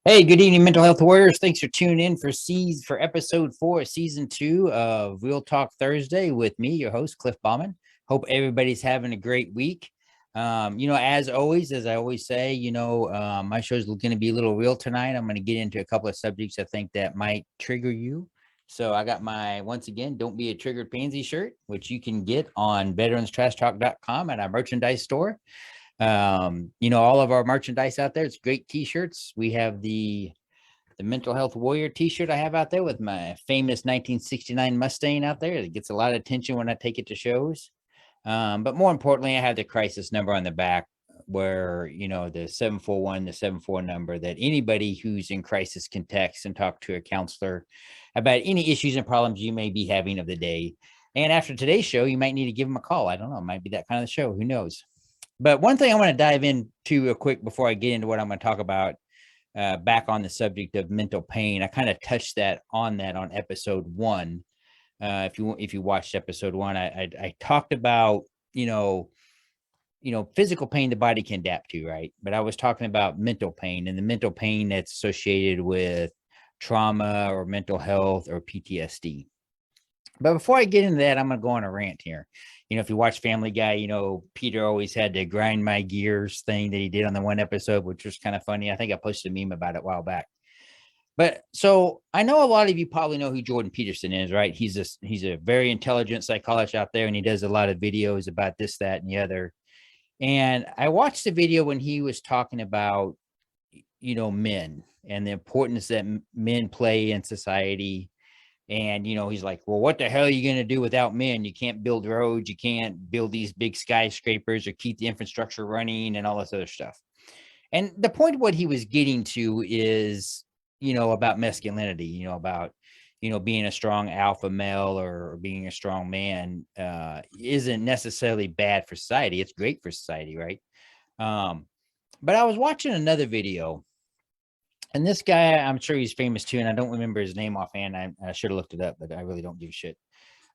Hey, good evening, mental health warriors. Thanks for tuning in for episode 4, season 2 of Real Talk Thursday with me, your host, Cliff Bauman. Hope everybody's having a great week. As always, as I always say, my show is going to be a little real tonight. I'm going to get into a couple of subjects I think that might trigger you. So I got my, once again, Don't Be a Triggered Pansy shirt, which you can get on veteranstrashtalk.com at our merchandise store. All of our merchandise out there. It's great t-shirts. We have the mental health warrior t-shirt I have out there with my famous 1969 Mustang out there. It gets a lot of attention when I take it to shows. But more importantly, I have the crisis number on the back where, the 741, the 74 number that anybody who's in crisis can text and talk to a counselor about any issues and problems you may be having of the day. And after today's show, you might need to give them a call. I don't know. It might be that kind of show. Who knows? But one thing I want to dive into real quick before I get into what I'm going to talk about, back on the subject of mental pain. I kind of touched on episode 1. If you watched episode 1, I talked about physical pain the body can adapt to, right? But I was talking about mental pain and the mental pain that's associated with trauma or mental health or PTSD. But before I get into that, I'm going to go on a rant here. If you watch Family Guy, Peter always had the grind my gears thing that he did on the one episode, which was kind of funny. I think I posted a meme about it a while back. But so I know a lot of you probably know who Jordan Peterson is, right? He's a very intelligent psychologist out there, and he does a lot of videos about this, that, and the other. And I watched the video when he was talking about, men and the importance that men play in society. And, he's like, well, what the hell are you going to do without men? You can't build roads. You can't build these big skyscrapers or keep the infrastructure running and all this other stuff. And the point of what he was getting to is, about masculinity, about, being a strong alpha male or being a strong man isn't necessarily bad for society. It's great for society, right? But I was watching another video. And this guy, I'm sure he's famous too, and I don't remember his name offhand. I should have looked it up, but I really don't give a shit.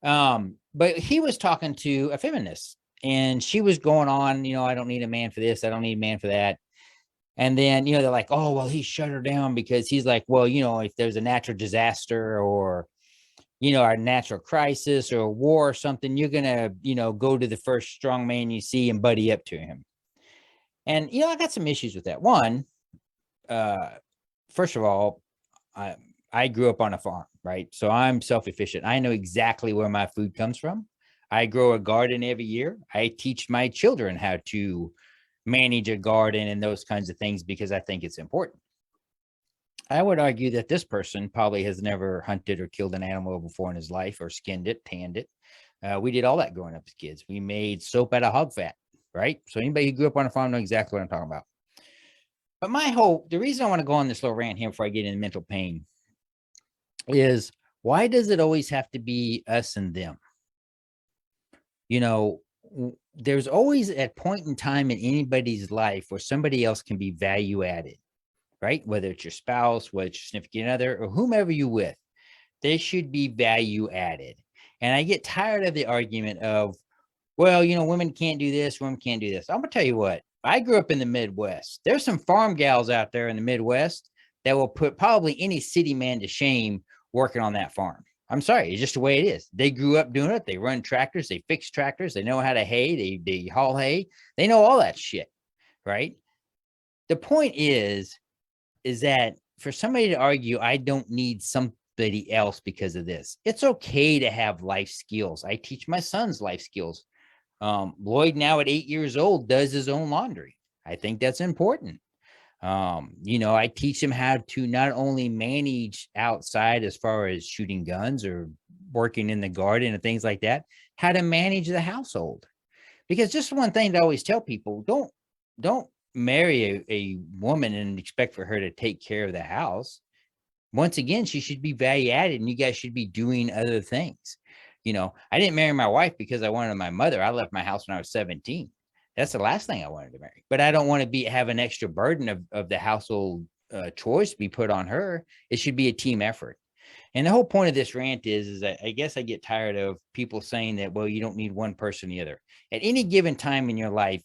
But he was talking to a feminist, and she was going on, I don't need a man for this, I don't need a man for that. And then, they're like, oh, well, he shut her down because he's like, well, if there's a natural disaster or, a natural crisis or a war or something, you're gonna, go to the first strong man you see and buddy up to him. And I got some issues with that. One, first of all, I grew up on a farm, right? So I'm self-efficient. I know exactly where my food comes from. I grow a garden every year. I teach my children how to manage a garden and those kinds of things because I think it's important. I would argue that this person probably has never hunted or killed an animal before in his life or skinned it, tanned it. We did all that growing up as kids. We made soap out of hog fat, right? So anybody who grew up on a farm knows exactly what I'm talking about. But the reason I want to go on this little rant here before I get into mental pain is, why does it always have to be us and them? There's always a point in time in anybody's life where somebody else can be value added, right? Whether it's your spouse, whether it's your significant other, or whomever you with, they should be value added. And I get tired of the argument of, well, women can't do this, women can't do this. I'm gonna tell you what, I grew up in the Midwest. There's some farm gals out there in the Midwest that will put probably any city man to shame working on that farm. I'm sorry, it's just the way it is. They grew up doing it. They run tractors, they fix tractors, they know how to hay, they haul hay, they know all that shit, right? The point is that for somebody to argue, I don't need somebody else because of this. It's okay to have life skills. I teach my sons life skills. Lloyd, now at 8 years old, does his own laundry. I think that's important. I teach him how to not only manage outside as far as shooting guns or working in the garden and things like that, how to manage the household. Because just one thing to always tell people, don't marry a woman and expect for her to take care of the house. Once again, she should be value added and you guys should be doing other things. I didn't marry my wife because I wanted my mother. I left my house when I was 17. That's the last thing I wanted to marry. But I don't want to have an extra burden of the household chores be put on her. It should be a team effort. And the whole point of this rant is that I guess I get tired of people saying that, well, you don't need one person or the other. At any given time in your life,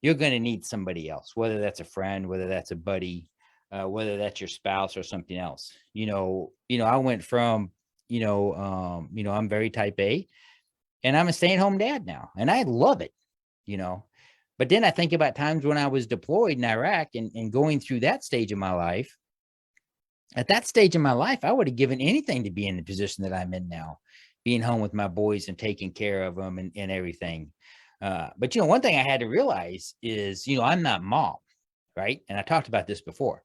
you're going to need somebody else, whether that's a friend, whether that's a buddy. whether that's your spouse or something else. I went from, I'm very type A, and I'm a stay-at-home dad now, and I love it, you know. But then I think about times when I was deployed in Iraq and going through that stage of my life. At that stage in my life, I would have given anything to be in the position that I'm in now, being home with my boys and taking care of them and everything. But one thing I had to realize is, I'm not mom, right? And I talked about this before.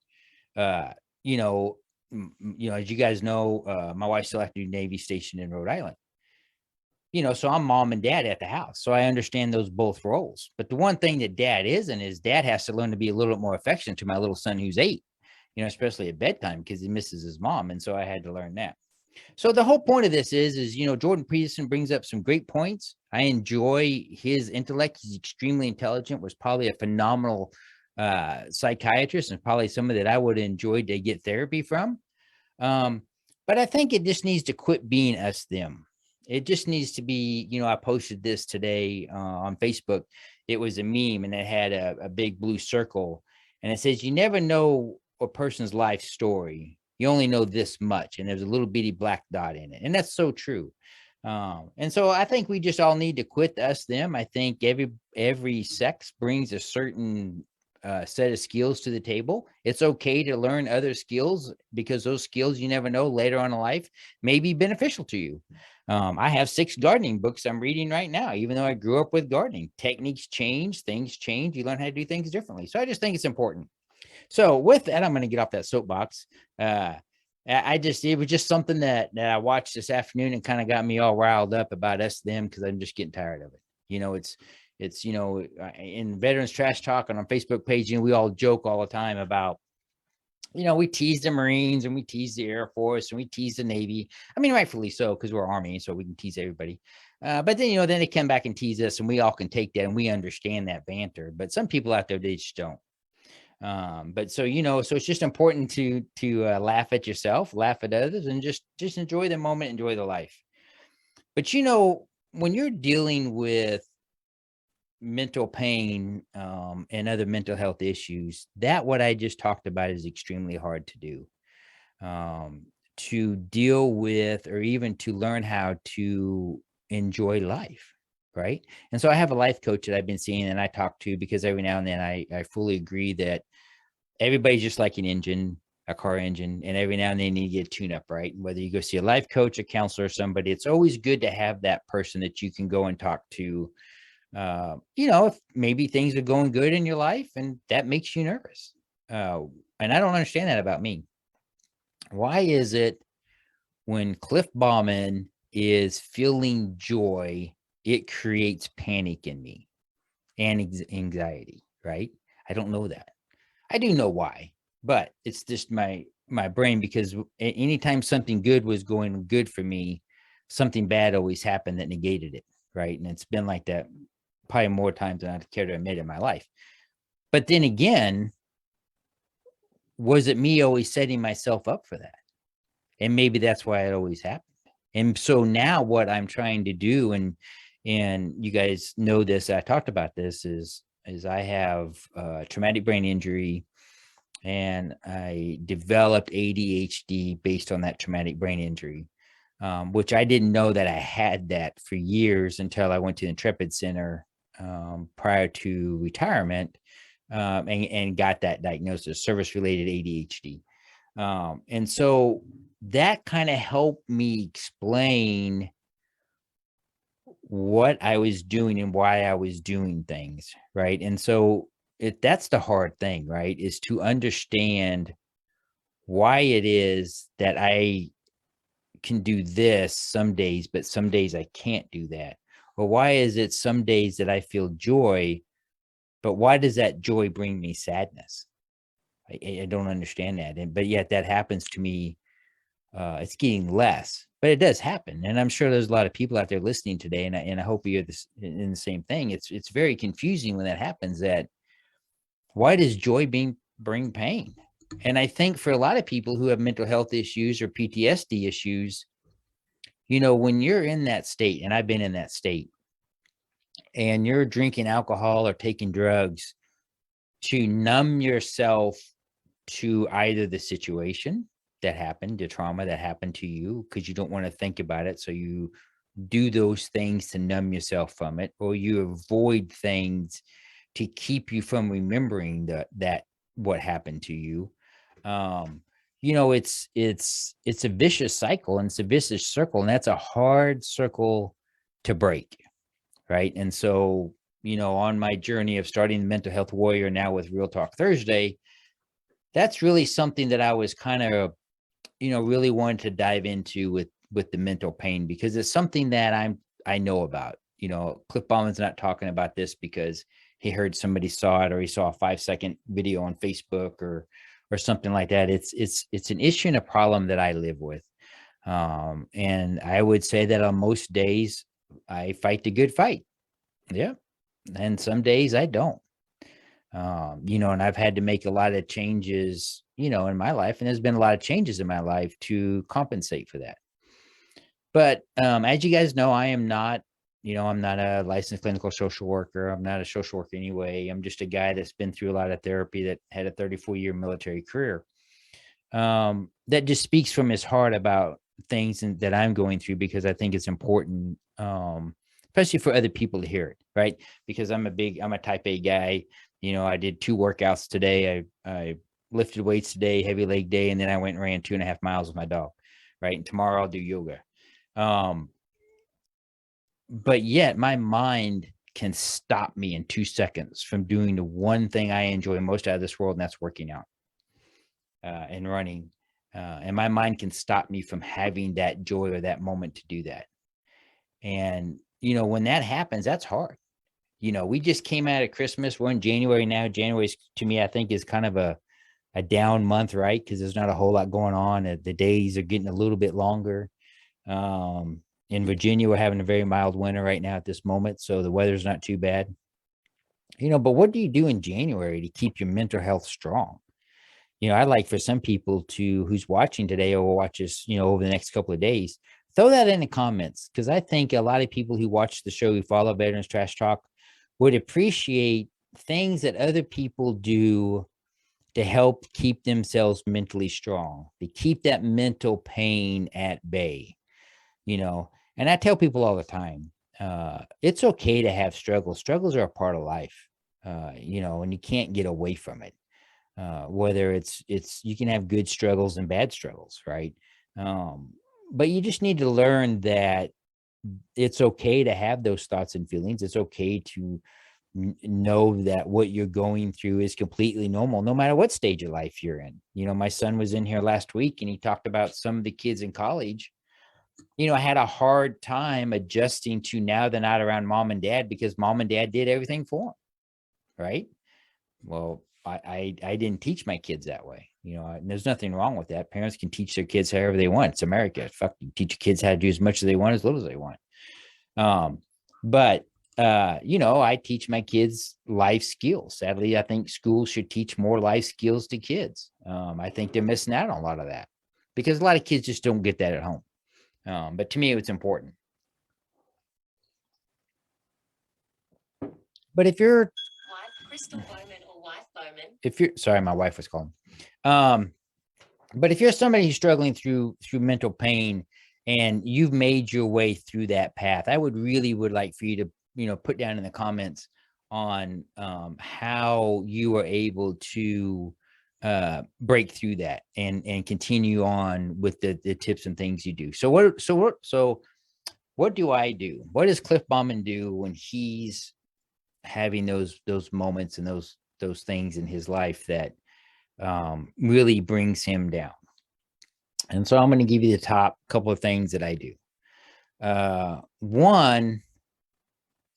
Uh, you know, as you guys know, my wife's still active Navy station in Rhode Island. So I'm mom and dad at the house. So I understand those both roles. But the one thing that dad isn't is dad has to learn to be a little bit more affectionate to my little son who's 8, especially at bedtime because he misses his mom. And so I had to learn that. So the whole point of this is, Jordan Peterson brings up some great points. I enjoy his intellect. He's extremely intelligent, was probably a phenomenal psychiatrist and probably somebody that I would enjoy to get therapy from. But I think it just needs to quit being us, them. It just needs to be, I posted this today on Facebook. It was a meme and it had a big blue circle and it says, you never know a person's life story. You only know this much. And there's a little bitty black dot in it. And that's so true. And so I think we just all need to quit us, them. I think every sex brings a certain set of skills to the table. It's okay to learn other skills because those skills you never know later on in life may be beneficial to you. I have 6 gardening books I'm reading right now, even though I grew up with gardening. Techniques change, things change. You learn how to do things differently. So I just think it's important. So with that, I'm going to get off that soapbox. It was just something that I watched this afternoon and kind of got me all riled up about us, them, because I'm just getting tired of it. It's in Veterans Trash Talk on our Facebook page, we all joke all the time about, we tease the Marines and we tease the Air Force and we tease the Navy. I mean, rightfully so, because we're Army, so we can tease everybody. But then, then they come back and tease us and we all can take that and we understand that banter. But some people out there, they just don't. But so, so it's just important to laugh at yourself, laugh at others, and just enjoy the moment, enjoy the life. But, when you're dealing with mental pain and other mental health issues, that what I just talked about is extremely hard to do, to deal with, or even to learn how to enjoy life. Right. And so I have a life coach that I've been seeing and I talk to, because every now and then I fully agree that everybody's just like an engine, a car engine, and every now and then you need to get a tune up, right? Whether you go see a life coach, a counselor, somebody, it's always good to have that person that you can go and talk to. If maybe things are going good in your life and that makes you nervous. And I don't understand that about me. Why is it when Cliff Bauman is feeling joy, it creates panic in me and anxiety, right? I don't know that. I do know why, but it's just my brain, because anytime something good was going good for me, something bad always happened that negated it, right? And it's been like that probably more times than I'd care to admit in my life. But then again, was it me always setting myself up for that? And maybe that's why it always happened. And so now what I'm trying to do, and you guys know this, I talked about this, is I have traumatic brain injury, and I developed ADHD based on that traumatic brain injury, which I didn't know that I had that for years until I went to the Intrepid Center prior to retirement, and got that diagnosis, service-related ADHD. And so that kind of helped me explain what I was doing and why I was doing things, right? And so that's the hard thing, right? Is to understand why it is that I can do this some days, but some days I can't do that. Or why is it some days that I feel joy, but why does that joy bring me sadness? I don't understand that. But yet that happens to me. It's getting less, but it does happen. And I'm sure there's a lot of people out there listening today. And I hope you're in the same thing. It's very confusing when that happens, that why does joy bring pain? And I think for a lot of people who have mental health issues or PTSD issues, when you're in that state, and I've been in that state, and you're drinking alcohol or taking drugs to numb yourself to either the situation that happened, the trauma that happened to you, because you don't want to think about it. So you do those things to numb yourself from it, or you avoid things to keep you from remembering that what happened to you. Um, it's a vicious cycle, and it's a vicious circle, and that's a hard circle to break, right? And so, on my journey of starting the Mental Health Warrior now with Real Talk Thursday, that's really something that I was kind of, really wanted to dive into with the mental pain, because it's something that I know about. Cliff Bauman's not talking about this because he heard somebody saw it, or he saw a 5-second video on Facebook or something like that. It's an issue and a problem that I live with. And I would say that on most days I fight the good fight. Yeah. And some days I don't. And I've had to make a lot of changes, in my life, and there's been a lot of changes in my life to compensate for that. But as you guys know, I'm not a licensed clinical social worker. I'm not a social worker anyway. I'm just a guy that's been through a lot of therapy, that had a 34-year military career. That just speaks from his heart about things that I'm going through, because I think it's important, especially for other people to hear it, right? Because I'm a type A guy. I did 2 workouts today. I lifted weights today, heavy leg day, and then I went and ran 2.5 miles with my dog, right? And tomorrow I'll do yoga. But yet my mind can stop me in 2 seconds from doing the one thing I enjoy most out of this world, and that's working out and running. And my mind can stop me from having that joy or that moment to do that. And, when that happens, that's hard. We just came out of Christmas. We're in January now. January, to me, I think, is kind of a down month, right? Because there's not a whole lot going on. The days are getting a little bit longer. In Virginia, we're having a very mild winter right now at this moment, so the weather's not too bad. But what do you do in January to keep your mental health strong? I'd like for some people who's watching today or will watch this, over the next couple of days, throw that in the comments, because I think a lot of people who watch the show, who follow Veterans Trash Talk, would appreciate things that other people do to help keep themselves mentally strong, to keep that mental pain at bay. And I tell people all the time, it's okay to have struggles. Struggles are a part of life, and you can't get away from it. Whether it's you can have good struggles and bad struggles, right? But you just need to learn that it's okay to have those thoughts and feelings. It's okay to know that what you're going through is completely normal, no matter what stage of life you're in. My son was in here last week, and he talked about some of the kids in college. I had a hard time adjusting to, now they're not around mom and dad, because mom and dad did everything for them, right? Well, I didn't teach my kids that way, and there's nothing wrong with that. Parents can teach their kids however they want. It's America. Fuck, you teach your kids how to do as much as they want, as little as they want. But I teach my kids life skills. Sadly, I think schools should teach more life skills to kids. I think they're missing out on a lot of that, because a lot of kids just don't get that at home. But to me, it's important. But if you're sorry, my wife was calling. But if you're somebody who's struggling through mental pain, and you've made your way through that path, I would like for you to, put down in the comments on how you were able to break through that and continue on with the tips and things you do. So what do I do? What does Cliff Bauman do when he's having those moments and those things in his life that really brings him down? And so I'm going to give you the top couple of things that I do. One,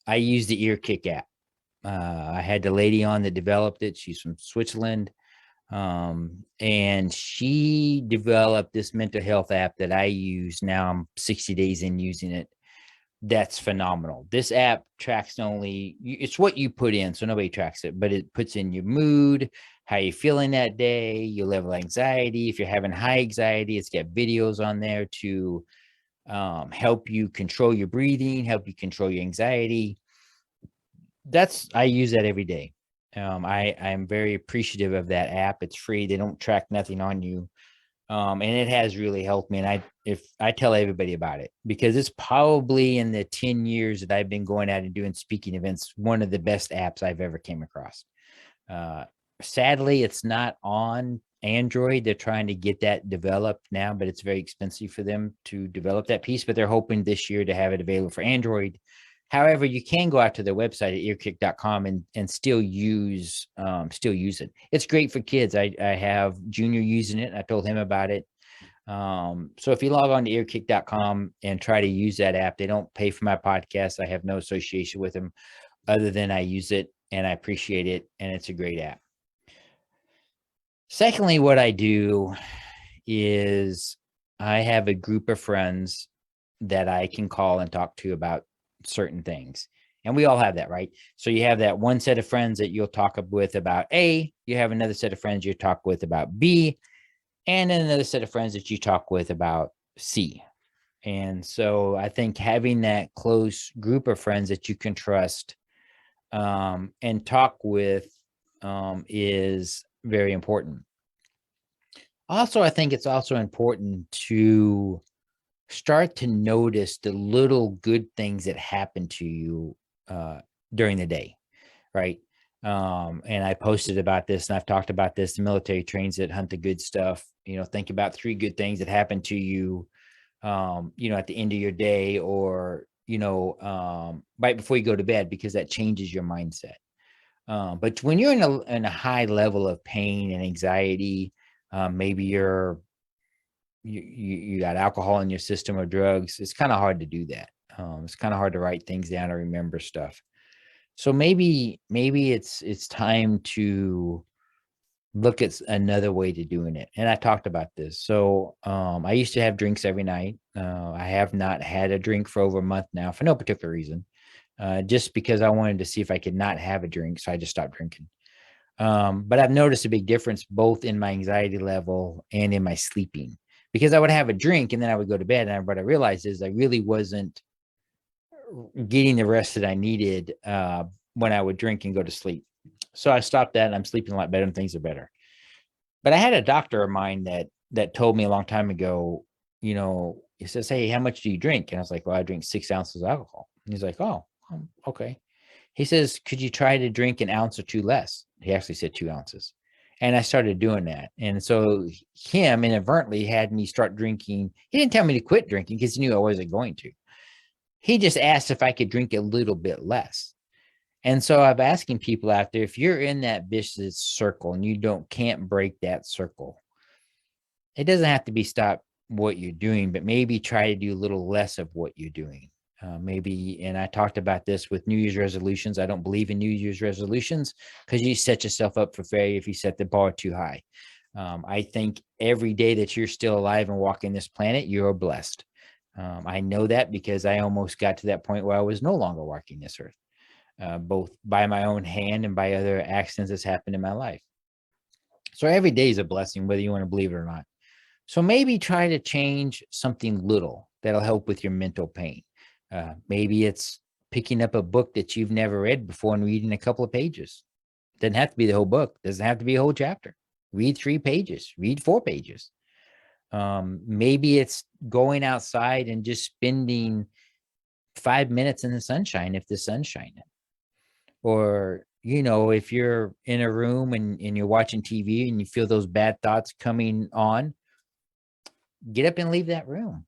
I use the Ear Kick app. I had the lady on that developed it. She's from Switzerland. And she developed this mental health app that I use. Now I'm 60 days in using it. That's phenomenal. This app tracks it's what you put in, so nobody tracks it, but it puts in your mood, how you're feeling that day, your level of anxiety. If you're having high anxiety, it's got videos on there to help you control your breathing, help you control your anxiety. I use that every day. I'm very appreciative of that app. It's free. They don't track nothing on you. And it has really helped me. And if I tell everybody about it, because it's probably in the 10 years that I've been going out and doing speaking events, one of the best apps I've ever came across. Uh, Sadly, it's not on Android. They're trying to get that developed now, but it's very expensive for them to develop that piece. But they're hoping this year to have it available for Android. However, you can go out to their website at earkick.com and still use it. It's great for kids. I have Junior using it. I told him about it. So if you log on to earkick.com and try to use that app, they don't pay for my podcast. I have no association with them other than I use it and I appreciate it. And it's a great app. Secondly, what I do is I have a group of friends that I can call and talk to about certain things. And we all have that, right? So you have that one set of friends that you'll talk with about A, you have another set of friends you talk with about B, and then another set of friends that you talk with about C. And so I think having that close group of friends that you can trust and talk with is very important. Also, I think it's also important to start to notice the little good things that happen to you during the day, right? And I posted about this and I've talked about this. The military trains that hunt the good stuff. Think about 3 good things that happen to you, at the end of your day or, right before you go to bed, because that changes your mindset. But when you're in a high level of pain and anxiety, maybe you got alcohol in your system or drugs, it's kind of hard to do that. It's kind of hard to write things down or remember stuff. So maybe it's time to look at another way to doing it. And I talked about this. So I used to have drinks every night. I have not had a drink for over a month now for no particular reason. Just because I wanted to see if I could not have a drink. So I just stopped drinking. But I've noticed a big difference both in my anxiety level and in my sleeping, because I would have a drink and then I would go to bed. And what I realized is I really wasn't getting the rest that I needed when I would drink and go to sleep. So I stopped that and I'm sleeping a lot better and things are better. But I had a doctor of mine that told me a long time ago, he says, "Hey, how much do you drink?" And I was like, "Well, I drink 6 ounces of alcohol." And he's like, "Oh, okay." He says, "Could you try to drink an ounce or 2 less?" He actually said 2 ounces. And I started doing that. And so him inadvertently had me start drinking. He didn't tell me to quit drinking because he knew I wasn't going to. He just asked if I could drink a little bit less. And so I'm asking people out there, if you're in that vicious circle and you can't break that circle, it doesn't have to be stop what you're doing, but maybe try to do a little less of what you're doing. Maybe, and I talked about this with New Year's resolutions. I don't believe in New Year's resolutions because you set yourself up for failure if you set the bar too high. I think every day that you're still alive and walking this planet, you're blessed. I know that because I almost got to that point where I was no longer walking this earth, both by my own hand and by other accidents that's happened in my life. So every day is a blessing, whether you want to believe it or not. So maybe try to change something little that'll help with your mental pain. Maybe it's picking up a book that you've never read before and reading a couple of pages. Doesn't have to be the whole book. Doesn't have to be a whole chapter. Read 3 pages, read 4 pages. Maybe it's going outside and just spending 5 minutes in the sunshine if the sun's shining. Or, if you're in a room and you're watching TV and you feel those bad thoughts coming on, get up and leave that room.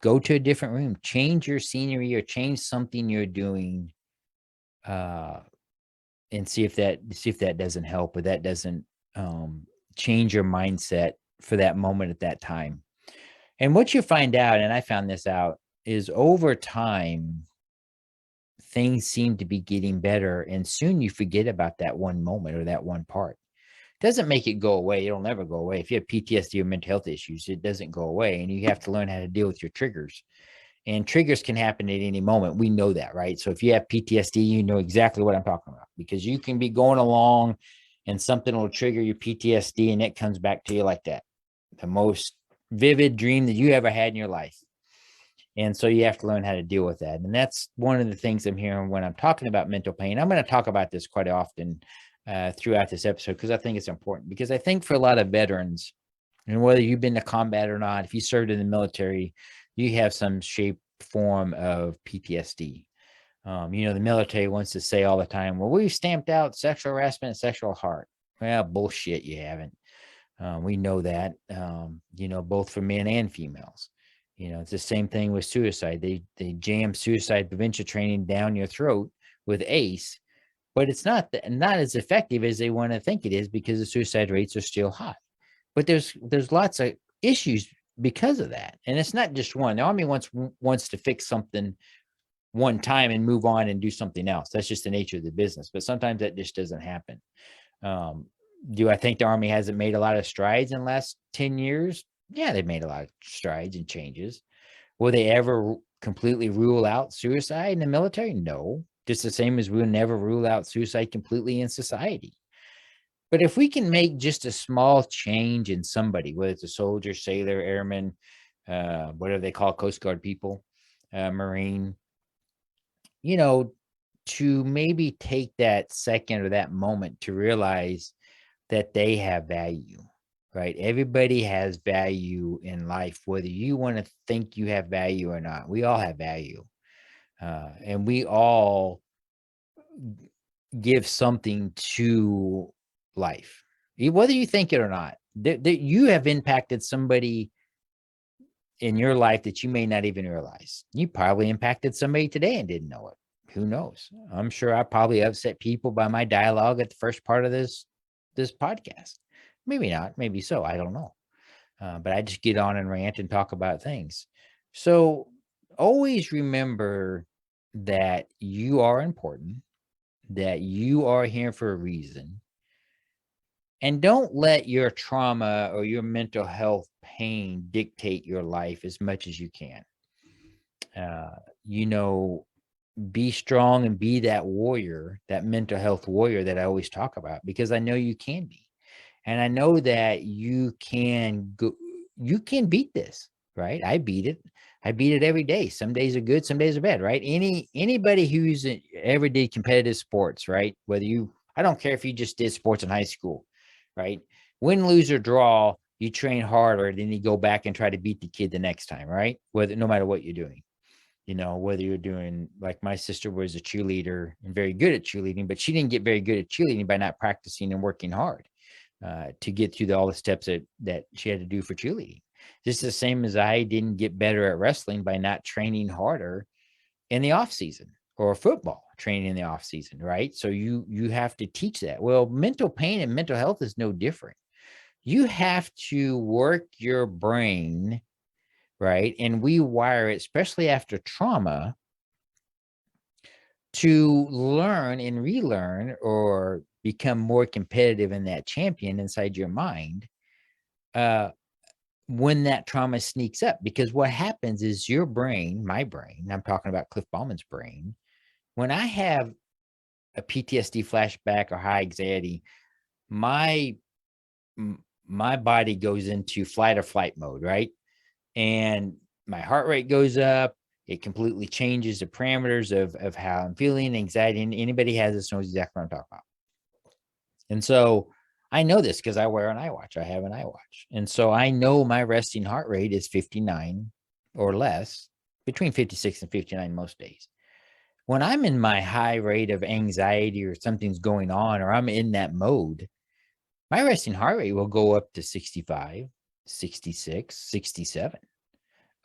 Go to a different room, change your scenery or change something you're doing, and see if that doesn't help or that doesn't change your mindset for that moment at that time. And what you find out, and I found this out, is over time, things seem to be getting better. And soon you forget about that one moment or that one part. Doesn't make it go away. It'll never go away. If you have PTSD or mental health issues, it doesn't go away. And you have to learn how to deal with your triggers. And triggers can happen at any moment. We know that, right? So if you have PTSD, you know exactly what I'm talking about, because you can be going along and something will trigger your PTSD and it comes back to you like that. The most vivid dream that you ever had in your life. And so you have to learn how to deal with that. And that's one of the things I'm hearing when I'm talking about mental pain. I'm going to talk about this quite often throughout this episode, because I think it's important. Because I think for a lot of veterans, and whether you've been to combat or not, if you served in the military, you have some shape form of PTSD. The military wants to say all the time, well, we've stamped out sexual harassment and sexual assault. Well, bullshit, you haven't. We know that, both for men and females. It's the same thing with suicide. They jam suicide prevention training down your throat with ACE, but it's not as effective as they want to think it is, because the suicide rates are still high. But there's lots of issues because of that, and it's not just one. The Army wants to fix something one time and move on and do something else. That's just the nature of the business. But sometimes that just doesn't happen. Do I think the Army hasn't made a lot of strides in the last 10 years? Yeah, they've made a lot of strides and changes. Will they ever completely rule out suicide in the military? No. Just the same as we'll never rule out suicide completely in society. But if we can make just a small change in somebody, whether it's a soldier, sailor, airman, whatever they call Coast Guard people, Marine, to maybe take that second or that moment to realize that they have value, right? Everybody has value in life, whether you want to think you have value or not. We all have value. And we all give something to life, whether you think it or not. That you have impacted somebody in your life that you may not even realize. You probably impacted somebody today and didn't know it. Who knows? I'm sure I probably upset people by my dialogue at the first part of this podcast. Maybe not, maybe so, I don't know. But I just get on and rant and talk about things. So always remember that you are important, that you are here for a reason, and don't let your trauma or your mental health pain dictate your life as much as you can. Be strong and be that warrior, that mental health warrior that I always talk about, because I know you can be. And I know that you can beat this, right? I beat it every day. Some days are good, some days are bad, right? Anybody who's ever did competitive sports, right? I don't care if you just did sports in high school, right? Win, lose, or draw, you train harder, then you go back and try to beat the kid the next time, right? No matter what you're doing. Whether you're doing, like my sister was a cheerleader and very good at cheerleading, but she didn't get very good at cheerleading by not practicing and working hard to get through all the steps that she had to do for cheerleading. Just the same as I didn't get better at wrestling by not training harder in the off season, or football training in the off season, right? So you have to teach that. Well, mental pain and mental health is no different. You have to work your brain, right? And we wire it, especially after trauma, to learn and relearn or become more competitive in that champion inside your mind when that trauma sneaks up. Because what happens is your brain, my brain, I'm talking about Cliff Ballman's brain, when I have a PTSD flashback or high anxiety, my body goes into fight or flight mode, right? And my heart rate goes up. It completely changes the parameters of how I'm feeling, anxiety. And anybody has this knows exactly what I'm talking about. And so I know this because I wear an iWatch. I have an iWatch. And so I know my resting heart rate is 59 or less, between 56 and 59 most days. When I'm in my high rate of anxiety or something's going on, or I'm in that mode, my resting heart rate will go up to 65, 66, 67.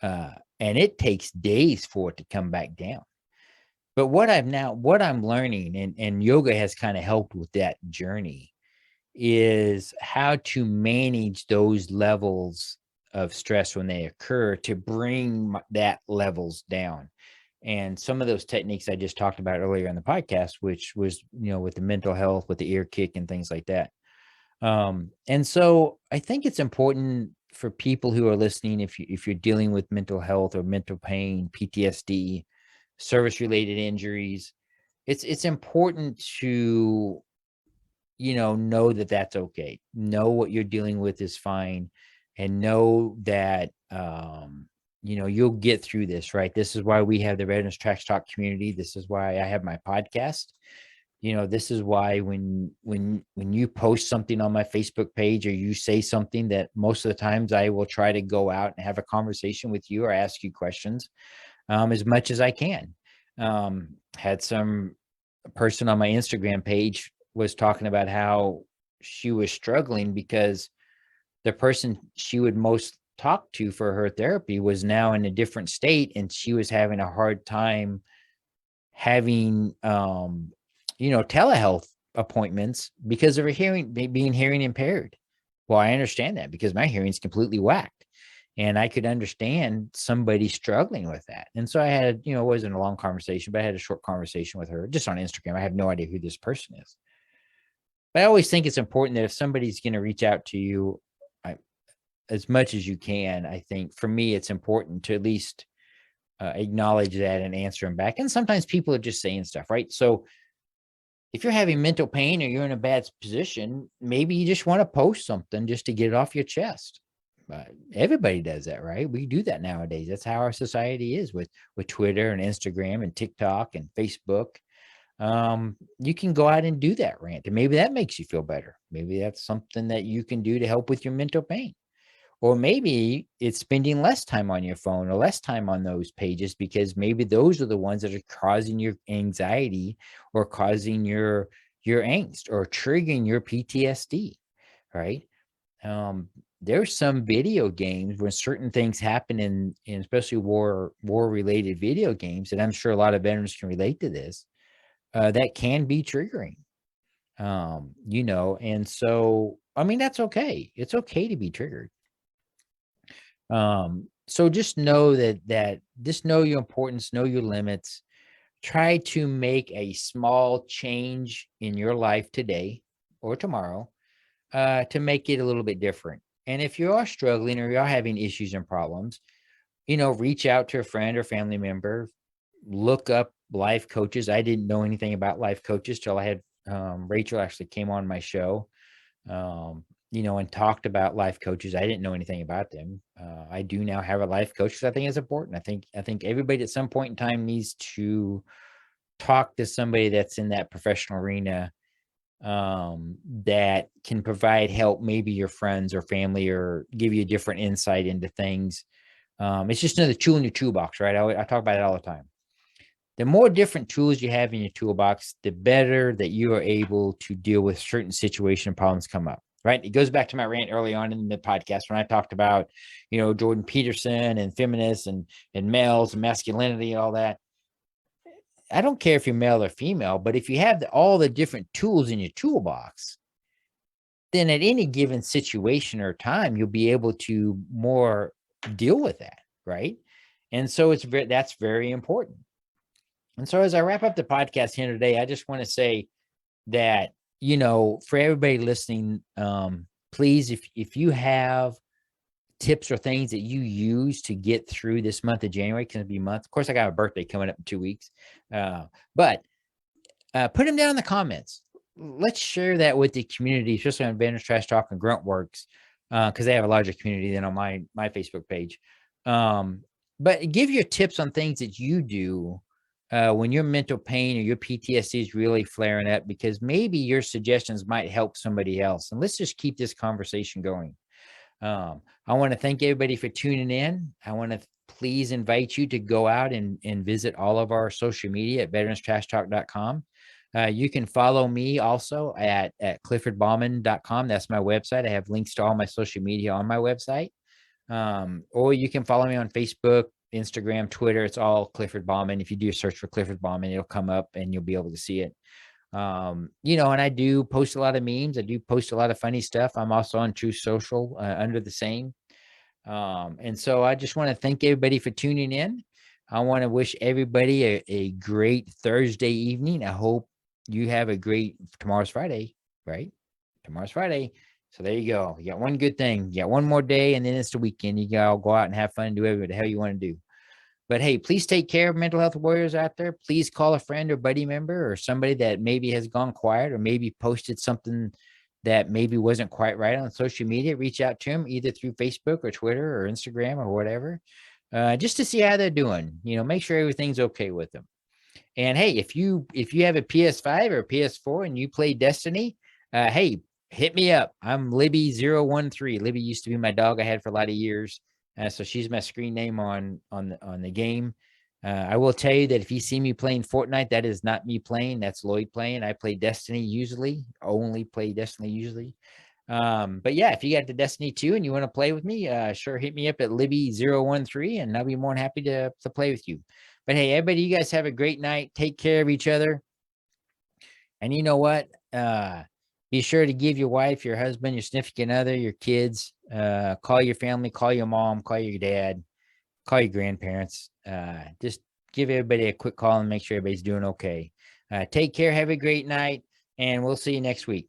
And it takes days for it to come back down. But what I'm learning, and yoga has kind of helped with that journey, is how to manage those levels of stress when they occur to bring that levels down. And some of those techniques I just talked about earlier in the podcast, which was, with the mental health, with the ear kick and things like that. And so I think it's important for people who are listening, if you're dealing with mental health or mental pain, PTSD, service-related injuries, it's important to, know that that's okay. Know what you're dealing with is fine, and know that, you'll get through this, right? This is why we have the Veterans Trash Talk community. This is why I have my podcast. this is why when you post something on my Facebook page or you say something, that most of the times I will try to go out and have a conversation with you or ask you questions as much as I can. Had some person on my Instagram page was talking about how she was struggling because the person she would most talk to for her therapy was now in a different state, and she was having a hard time having telehealth appointments because of her being hearing impaired. Well, I understand that because my hearing's completely whacked, and I could understand somebody struggling with that. And so I had, it wasn't a long conversation, but I had a short conversation with her just on Instagram. I have no idea who this person is. But I always think it's important that if somebody's going to reach out to you, as much as you can, I think for me, it's important to at least acknowledge that and answer them back. And sometimes people are just saying stuff, right? So if you're having mental pain or you're in a bad position, maybe you just want to post something just to get it off your chest. Everybody does that, right? We do that nowadays. That's how our society is with Twitter and Instagram and TikTok and Facebook. You can go out and do that rant, and maybe that makes you feel better. Maybe that's something that you can do to help with your mental pain. Or maybe it's spending less time on your phone or less time on those pages, because maybe those are the ones that are causing your anxiety or causing your angst or triggering your PTSD, right? There's some video games when certain things happen in especially war related video games, and I'm sure a lot of veterans can relate to this, that can be triggering. And so, I mean, that's okay. It's okay to be triggered. So just know that just know your importance, know your limits. Try to make a small change in your life today or tomorrow to make it a little bit different. And if you are struggling or you are having issues and problems, reach out to a friend or family member, look up life coaches. I didn't know anything about life coaches till I had Rachel actually came on my show. And talked about life coaches. I didn't know anything about them. I do now have a life coach because I think it's important. I think everybody at some point in time needs to talk to somebody that's in that professional arena that can provide help, maybe your friends or family, or give you a different insight into things. It's just another tool in your toolbox, right? I talk about it all the time. The more different tools you have in your toolbox, the better that you are able to deal with certain situation problems come up. Right. It goes back to my rant early on in the podcast when I talked about, Jordan Peterson and feminists and males and masculinity and all that. I don't care if you're male or female, but if you have all the different tools in your toolbox, then at any given situation or time, you'll be able to more deal with that. Right. And so that's very important. And so as I wrap up the podcast here today, I just want to say that, for everybody listening, please, if you have tips or things that you use to get through this month of January, can be month. Of course, I got a birthday coming up in 2 weeks, but put them down in the comments. Let's share that with the community, especially on Veterans Trash Talk and Gruntworks, because they have a larger community than on my Facebook page. But give your tips on things that you do when your mental pain or your PTSD is really flaring up, because maybe your suggestions might help somebody else. And let's just keep this conversation going. I want to thank everybody for tuning in. I want to please invite you to go out and visit all of our social media at veteranstrashtalk.com. You can follow me also at cliffordbauman.com. That's my website. I have links to all my social media on my website. Or you can follow me on Facebook, Instagram, Twitter. It's all Clifford Bauman. If you do a search for Clifford Bauman, it'll come up and you'll be able to see it. And I do post a lot of memes. I do post a lot of funny stuff. I'm also on True Social under the same. And so I just want to thank everybody for tuning in. I want to wish everybody a great Thursday evening. I hope you have a great, tomorrow's Friday, right? Tomorrow's Friday. So there you go. You got one good thing. You got one more day, and then it's the weekend. You got to go out and have fun and do whatever the hell you want to do. But hey, please take care of mental health warriors out there. Please call a friend or buddy member or somebody that maybe has gone quiet or maybe posted something that maybe wasn't quite right on social media. Reach out to them either through Facebook or Twitter or Instagram or whatever, just to see how they're doing. Make sure everything's okay with them. And hey, if you have a PS5 or a PS4 and you play Destiny, hey, hit me up. I'm Libby013. Libby used to be my dog I had for a lot of years. So she's my screen name on the game. I will tell you that if you see me playing Fortnite, that is not me playing. That's Lloyd playing. I play Destiny usually, only play Destiny usually. But yeah, if you got the Destiny 2 and you want to play with me, sure hit me up at Libby013 and I'll be more than happy to play with you. But hey, everybody, you guys have a great night. Take care of each other. And you know what? Be sure to give your wife, your husband, your significant other, your kids, call your family, call your mom, call your dad, call your grandparents. Just give everybody a quick call and make sure everybody's doing okay. Take care. Have a great night. And we'll see you next week.